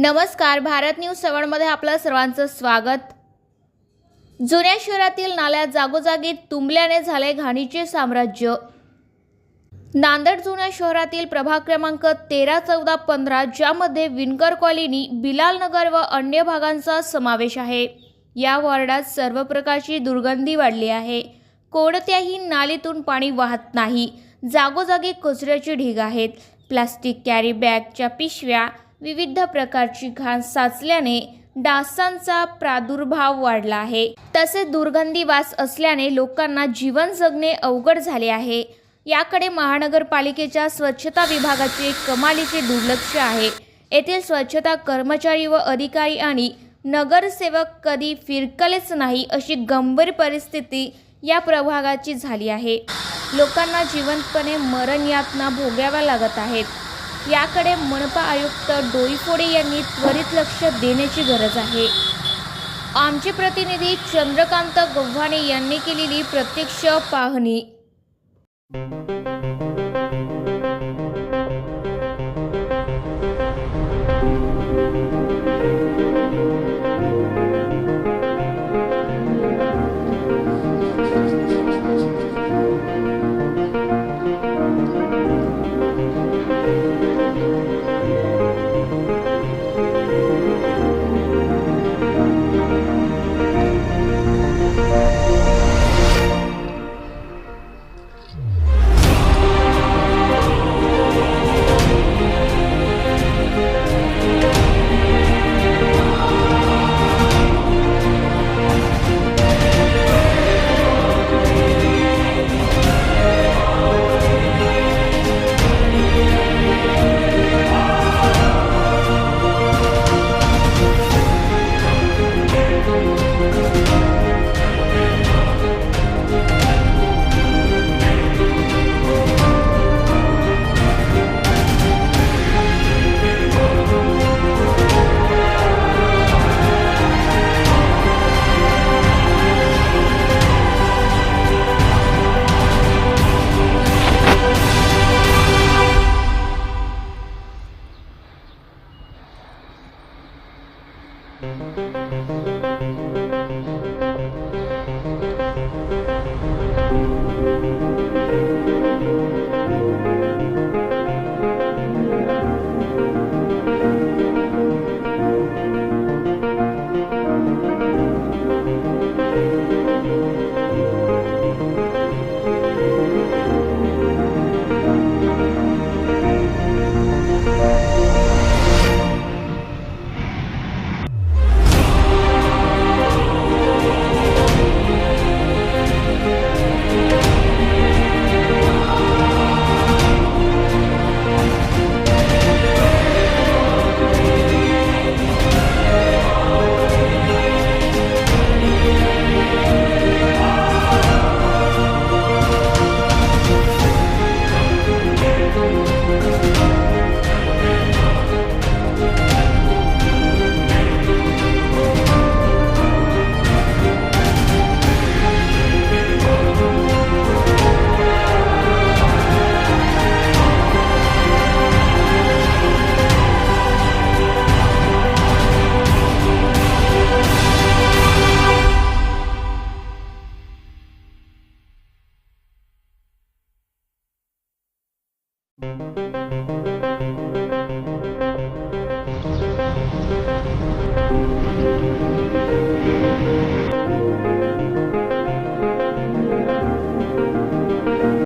नमस्कार. भारत न्यूज 7 मध्ये आपलं सर्वांचं स्वागत. जुन्या शहरातील नाल्या जागोजागी तुंबल्याने झाले घाणीचे साम्राज्य. नांदेड जुन्या शहरातील प्रभाग क्रमांक 13, 14, 15 ज्यामध्ये विणकर कॉलनी, बिलाल नगर व अन्य भागांचा समावेश आहे. या वॉर्डात सर्व प्रकारची दुर्गंधी वाढली आहे. कोणत्याही नालीतून पाणी वाहत नाही. जागोजागी कचऱ्याचे ढीग आहेत. प्लास्टिक कॅरी बॅगच्या पिशव्या, विविध प्रकारची घाण साचल्याने डासांचा प्रादुर्भाव वाढला आहे. तसेच दुर्गंधी वास असल्याने लोकांना जीवन जगणे अवघड झाले आहे. याकडे महानगरपालिकेच्या स्वच्छता विभागाचे कमालीचे दुर्लक्ष आहे. येथील स्वच्छता कर्मचारी व अधिकारी आणि नगरसेवक कधी फिरकलेच नाही अशी गंभीर परिस्थिती या प्रभागाची झाली आहे. लोकांना जीवंतपणे मरण यातना भोगाव्या लागत आहेत. याकडे मनपा आयुक्त डोईफोडे यांनी त्वरित लक्ष देण्याची गरज आहे. आमचे प्रतिनिधी चंद्रकांत गव्हाणे यांनी केलेली प्रत्यक्ष पाहणी.